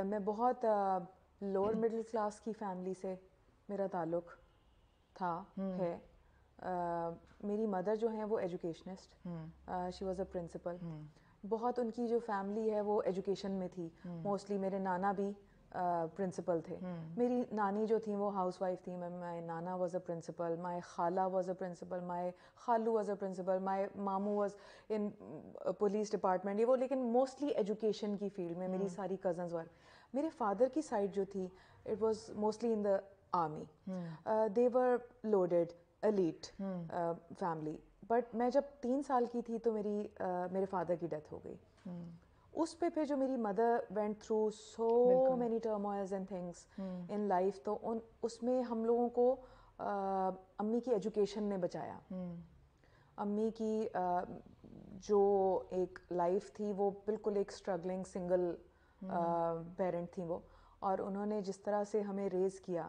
میں بہت lower middle class کی فیملی سے میرا تعلق تھا ہے. میری مدر جو ہیں وہ educationist, she was a principal. بہت ان کی جو فیملی ہے وہ ایجوکیشن میں تھی موسٹلی. میرے نانا بھی پرنسپل تھے. میری نانی جو تھیں وہ ہاؤس وائف تھیں. مائی نانا was a principal, my khala was a principal, my khalu was a principal, my mamu was in police department, یہ وہ, لیکن موسٹلی ایجوکیشن کی فیلڈ میں. میری ساری کزنز ور. میرے فادر کی سائڈ جو تھی it was mostly in the army. They were loaded elite family. But میں جب 3 سال کی تھی تو میرے فادر کی ڈیتھ ہو گئی. اس پہ پھر جو میری mother went through so many turmoils and things in life, تو اس میں ہم لوگوں کو امی کی ایجوکیشن نے بچایا. امی کی جو ایک لائف تھی وہ بالکل ایک اسٹرگلنگ سنگل پیرنٹ تھیں وہ, اور انہوں نے جس طرح سے ہمیں ریز کیا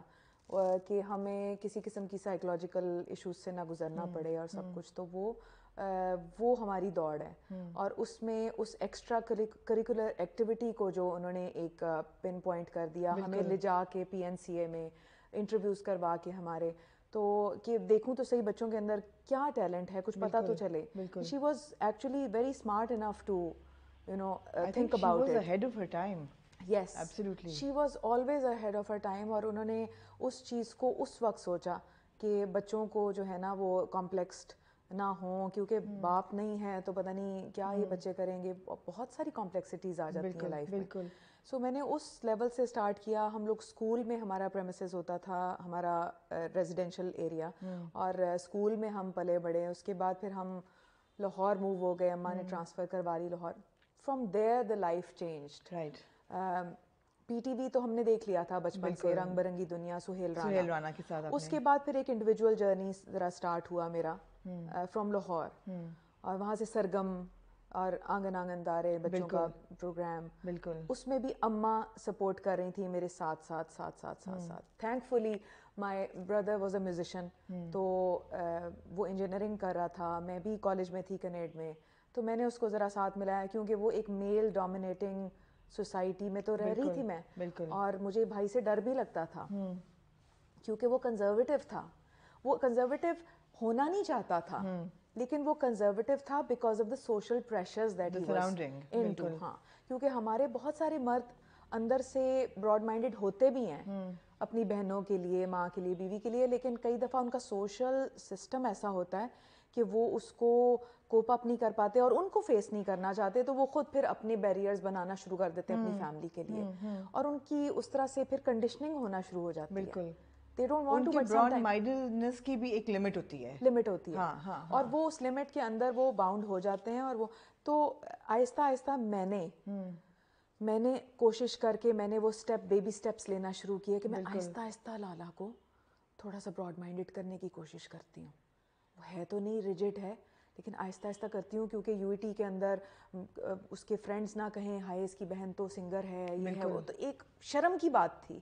کہ ہمیں کسی قسم کی سائیکولوجیکل ایشوز سے نہ گزرنا پڑے اور سب کچھ, تو وہ ہماری دوڑ ہے. اور اس میں اس ایکسٹرا کریکولر ایکٹیویٹی کو جو انہوں نے ایک پن پوائنٹ کر دیا, ہمیں لے جا کے PNCA میں انٹرویوز کروا کے ہمارے, تو کہ دیکھوں تو صحیح بچوں کے اندر کیا ٹیلنٹ ہے, کچھ پتہ تو چلے. She was actually very smart enough to think about it. She was ahead of her time. Yes, absolutely. She was always ahead of her time. اور انہوں نے اس چیز کو اس وقت سوچا کہ بچوں کو جو ہے نا وہ کمپلیکسڈ نہ ہوں, کیونکہ باپ نہیں ہے تو پتہ نہیں کیا یہ بچے کریں گے. بہت ساری کمپلیکسٹیز آ جاتی ہیں لائف میں. سو میں نے اس لیول سے اسٹارٹ کیا. ہم لوگ اسکول میں, ہمارا پریمیسز ہوتا تھا ہمارا ریزیڈینشیل ایریا, اور اسکول میں ہم پلے بڑے. اس کے بعد پھر ہم لاہور موو ہو گئے, اماں نے ٹرانسفر کروا لی Lahore. From there the life changed. PTV تو ہم نے دیکھ لیا تھا بچپن سے, رنگ برنگی دنیا, سہیل رانا کے ساتھ. اس کے بعد پھر ایک انڈیویجول جرنی ذرا اسٹارٹ ہوا میرا فرام لاہور, اور وہاں سے سرگم اور آنگن آنگن دارے بچوں کا پروگرام. اس میں بھی اماں سپورٹ کر رہی تھیں میرے ساتھ ساتھ. Thank fully my brother was a musician, تو وہ انجینئرنگ کر رہا تھا, میں بھی کالج میں تھی کنیڈ میں, تو میں نے اس کو ذرا ساتھ ملایا کیونکہ وہ ایک میل ڈومینیٹنگ سوسائٹی میں تو رہ رہی تھی میں, اور مجھے بھائی سے ڈر بھی لگتا تھا کیونکہ وہ کنزرویٹو تھا. وہ کنزرویٹو ہونا نہیں چاہتا تھا, لیکن وہ کنزرویٹو تھا because of the social pressures that he was into. ہاں, کیونکہ ہمارے بہت سارے مرد اندر سے براڈ مائنڈیڈ ہوتے بھی ہیں اپنی بہنوں کے لیے, ماں کے لیے, بیوی کے لیے, لیکن کئی دفعہ ان کا سوشل سسٹم ایسا ہوتا ہے کہ وہ اس کو کوپ اپ نہیں کر پاتے اور ان کو فیس نہیں کرنا چاہتے, تو وہ خود پھر اپنے بیریئرز بنانا شروع کر دیتے ہیں اپنی فیملی کے لیے, اور ان کی اس طرح سے پھر کنڈیشننگ ہونا شروع ہو جاتی ہے. They don't want to, but broad mindedness کی بھی ایک لمٹ ہوتی ہے. اور وہ اس لمٹ کے اندر وہ باؤنڈ ہو جاتے ہیں. اور وہ تو آہستہ آہستہ میں نے کوشش کر کے میں نے وہ بیبی اسٹیپس لینا شروع کیے کہ میں آہستہ آہستہ لالا کو تھوڑا سا براڈ مائنڈیڈ کرنے کی کوشش کرتی ہوں. وہ ہے تو نہیں ریجڈ ہے, لیکن آہستہ آہستہ کرتی ہوں, کیونکہ UET کے اندر اس کے فرینڈس نہ کہیں ہائے اس کی بہن تو سنگر ہے, یہ ہے وہ, تو ایک شرم کی بات تھی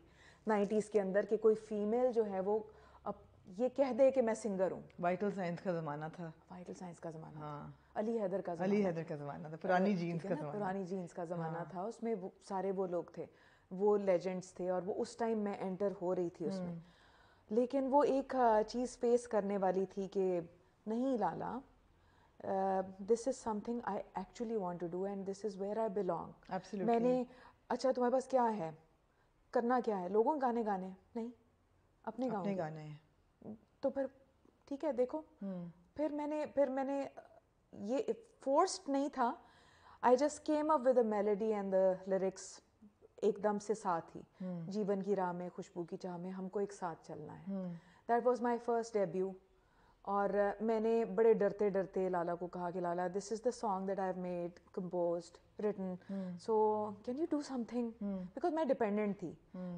90s کے اندر کہ کوئی فیمیل جو ہے وہ اب یہ کہہ دے کہ میں سنگر ہوں. وائٹل سائنس کا زمانہ تھا. وائٹل سائنس کا زمانہ تھا, علی حیدر کا زمانہ تھا, پرانی جینس کا زمانہ تھا. اس میں سارے وہ لوگ تھے, وہ لیجنڈس تھے, اور وہ اس ٹائم میں انٹر ہو رہی تھی اس میں. لیکن وہ ایک چیز فیس کرنے والی تھی کہ نہیں Lala, this is something I actually want to do and this is where I belong. میں نے اچھا تمہارے پاس کیا ہے, کرنا کیا ہے, لوگوں گانے نہیں, اپنے گانے, تو پھر ٹھیک ہے دیکھو. پھر میں نے یہ فورسڈ نہیں تھا, I just came up with a melody and the lyrics ایک دم سے ساتھ ہی. جیون کی راہ میں, خوشبو کی چاہ میں, ہم کو ایک ساتھ چلنا ہے. That was my first debut. اور میں نے بڑے ڈرتے لالا کو کہا کہ Lala this is the song that I have made, composed, written, so can you do something, because میں ڈپینڈنٹ تھی.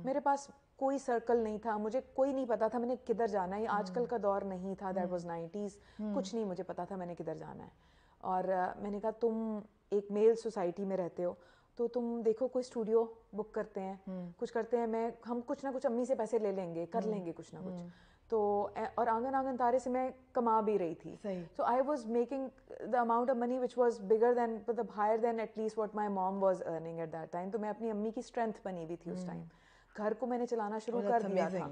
میرے پاس کوئی سرکل نہیں تھا, مجھے کوئی نہیں پتا تھا میں نے کدھر جانا ہے. آج کل کا دور نہیں تھا, دیٹ واز 90s, کچھ نہیں مجھے پتا تھا میں نے کدھر جانا ہے. اور میں نے کہا تم ایک میل سوسائٹی میں رہتے ہو تو تم دیکھو کوئی اسٹوڈیو بک کرتے ہیں, کچھ کرتے ہیں, ہم کچھ نہ کچھ امی سے پیسے لے لیں گے, کر لیں گے کچھ نہ کچھ. تو اور آنگن آنگن تارے سے میں کما بھی رہی تھی. So I was making the amount of money which was bigger than, مطلب higher than at least what my mom was earning at that time. تو میں اپنی امی کی strength بنی ہوئی تھی اس ٹائم. گھر کو میں نے چلانا شروع کر دیا تھا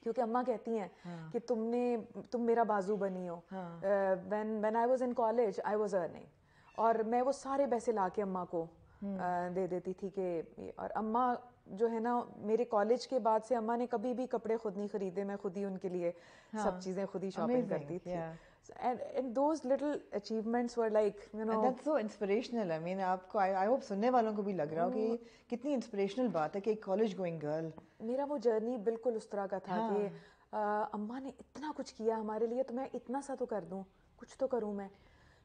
کیونکہ اماں کہتی ہیں کہ تم میرا بازو بنی ہو. when I was in college I was earning, اور میں وہ سارے پیسے لا کے اماں کو دے دیتی تھی کہ, اور اماں جو ہے نا میرے کالج کے بعد سے اماں نے کبھی بھی کپڑے خود نہیں خریدے, میں خود ہی ان کے لیے سب چیزیں خود ہی شاپنگ کرتی تھی. And those little achievements were like, you know, that's so inspirational. I mean, آپ کو I hope سننے والوں کو بھی لگ رہا ہو کہ کتنی انسپریشنل بات ہے کہ ایک کالج گوئنگ گرل. میرا وہ جرنی بالکل اس طرح کا تھا کہ اماں نے اتنا کچھ کیا ہمارے لیے تو میں اتنا سا تو کر دوں, کچھ تو کروں میں.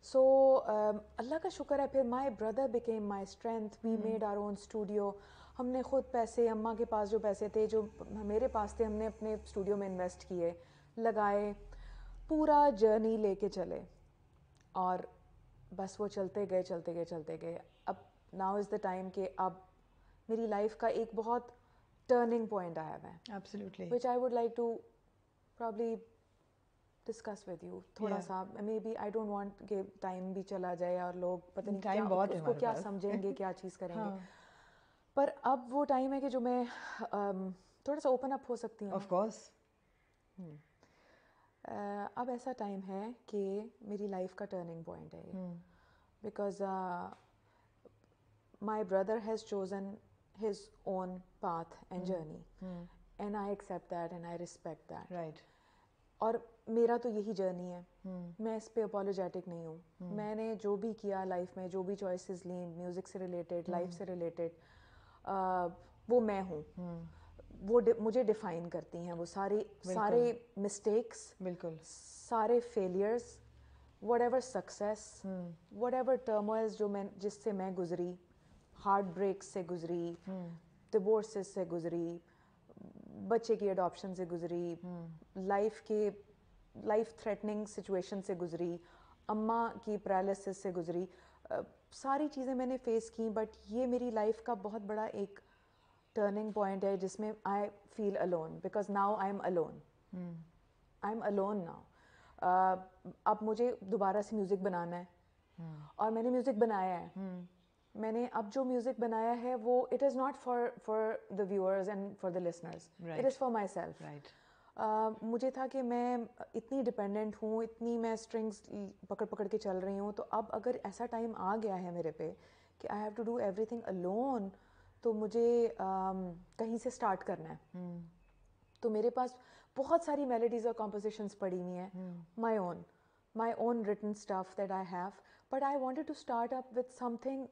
سو اللہ کا شکر ہے پھر my brother became my strength. We made our own studio. ہم نے خود پیسے, اماں کے پاس جو پیسے تھے جو میرے پاس تھے, ہم نے اپنے اسٹوڈیو میں انویسٹ کیے, لگائے, پورا جرنی لے کے چلے, اور بس وہ چلتے گئے چلتے گئے چلتے گئے. اب ناؤ از دا ٹائم کہ اب میری لائف کا ایک بہت ٹرننگ پوائنٹ آیا ہوا ہے. Absolutely. which I would like to probably discuss with you تھوڑا سا. maybe I don't want کہ ٹائم بھی چلا جائے اور لوگ پتہ نہیں کیا اس کو کیا سمجھیں گے, کیا چیز کریں گے. پر اب وہ ٹائم ہے کہ جو میں تھوڑا سا اوپن اپ ہو سکتی ہوں. Of course. اب ایسا ٹائم ہے کہ میری لائف کا ٹرننگ پوائنٹ ہے یہ, because my brother has chosen his own path and journey, and I accept that and I respect that. Right. اور میرا تو یہی جرنی ہے, میں اس پہ اپولوجیٹک نہیں ہوں. میں نے جو بھی کیا لائف میں, جو بھی چوائسیز لیں میوزک سے ریلیٹڈ, لائف سے ریلیٹڈ, وہ میں ہوں. وہ مجھے ڈیفائن کرتی ہیں وہ سارے مسٹیکس, بالکل سارے failures, whatever success, whatever turmoils جو میں جس سے میں گزری, ہارٹ بریک سے گزری, ڈیورسز سے گزری, بچے کی اڈاپشن سے گزری, لائف تھریٹننگ سچویشن سے گزری, اماں کی پیرالسس سے گزری, ساری چیزیں میں نے فیس کی. بٹ یہ میری لائف کا بہت بڑا ایک ٹرننگ پوائنٹ ہے جس میں I feel alone, because now I am alone now. اب مجھے دوبارہ سے میوزک بنانا ہے, اور میں نے میوزک بنایا ہے. میں نے اب جو میوزک بنایا ہے وہ it is not for the viewers and for the listeners, it is for my self. مجھے تھا کہ میں اتنی ڈپینڈنٹ ہوں, اتنی میں اسٹرنگس پکڑ پکڑ کے چل رہی ہوں, تو اب اگر ایسا ٹائم آ گیا ہے میرے پہ کہ I have to do everything alone, تو مجھے کہیں سے اسٹارٹ کرنا ہے. تو میرے پاس بہت ساری میلڈیز اور کمپوزیشنس پڑی ہوئی ہیں, my own written stuff that I have, but I wanted to start up with something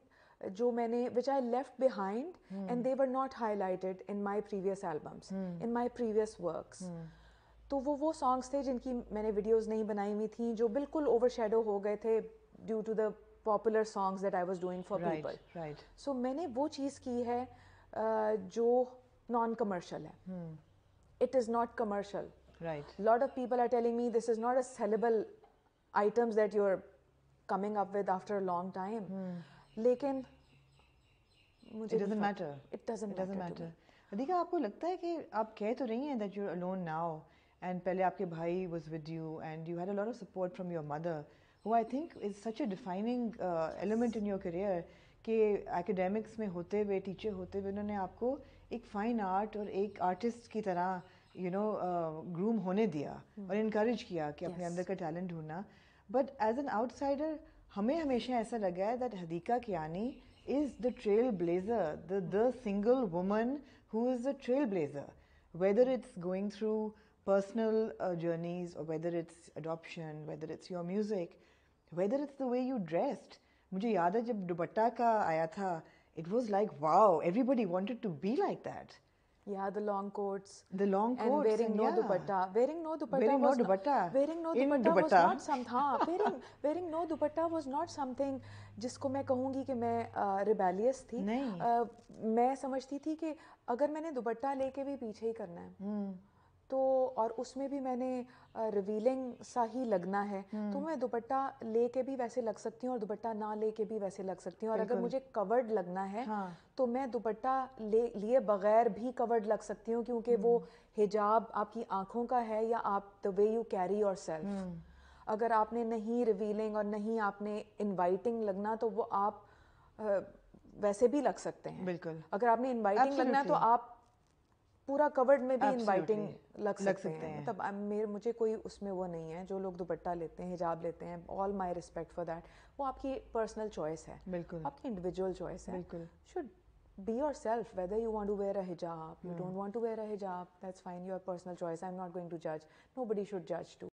جو میں نے which I left behind and they were not highlighted in my previous albums, in my previous works. تو وہ songs تھے جن کی میں نے ویڈیوز نہیں بنائی ہوئی تھیں, جو بالکل اوور شیڈو ہو گئے تھے due to the popular songs that I was doing for people. So میں نے وہ چیز کی ہے جو نان کمرشل ہے. It is not commercial. Lot of people are telling me this is not a sellable items that you're coming up with after a long time. لیکن It doesn't matter. It doesn't matter. ادیکا, آپ کو لگتا ہے کہ آپ کہہ تو رہی ہیں that you're alone now, and پہلے آپ کے بھائی was with you and you had a lot of support from your mother, who I think is such a defining element in your career, کہ academics میں ہوتے ہوئے, ٹیچر ہوتے ہوئے, انہوں نے آپ کو ایک فائن آرٹ اور ایک آرٹسٹ کی طرح گروم ہونے دیا اور انکریج کیا کہ اپنے اندر کا ٹیلنٹ ڈھونڈنا. But as an outsider ہمیں ہمیشہ ایسا لگا ہے that Hadiqa Kiani is the trailblazer, the single woman who is a trailblazer, whether it's going through personal journeys, or whether it's adoption, whether it's your music, whether it's the way you dressed. مجھے یاد ہے جب دوپٹہ کا آیا تھا, it was like wow, everybody wanted to be like that. Yeah, the long coats. The long coats. And wearing no dupatta. Wearing no dupatta was not something. Wearing no dupatta was not something جس کو میں کہوں گی کہ میں rebellious تھی. میں سمجھتی تھی کہ اگر میں نے دوپٹہ لے کے بھی پیچھے ہی کرنا ہے, تو اور اس میں بھی میں نے ریویلنگ سا ہی لگنا ہے تو میں دوپٹہ لے کے بھی ویسے لگ سکتی ہوں اور دوپٹہ نہ لے کے بھی ویسے لگ سکتی ہوں, اور اگر مجھے کورڈ لگنا ہے تو میں دوپٹہ لیے بغیر بھی کورڈ لگ سکتی ہوں, کیونکہ وہ حجاب آپ کی آنکھوں کا ہے یا آپ the way you carry yourself. اگر آپ نے نہیں ریویلنگ اور نہیں آپ نے انوائٹنگ لگنا تو وہ آپ ویسے بھی لگ سکتے ہیں. بالکل. اگر آپ نے انوائٹنگ لگنا ہے تو آپ پورا کورڈ میں بھی انوائٹنگ لگ سکتے ہیں. مطلب مجھے کوئی اس میں وہ نہیں ہے. جو لوگ دوپٹہ لیتے ہیں, حجاب لیتے ہیں, آل مائی ریسپیکٹ فار دیٹ. وہ آپ کی پرسنل چوائس ہے, بالکل آپ کی انڈیویجول چوائس ہے. بالکل. Should be yourself, whether you want to wear a hijab, you don't want to wear a hijab, that's fine, your personal choice. I'm not going to judge. Nobody should judge too.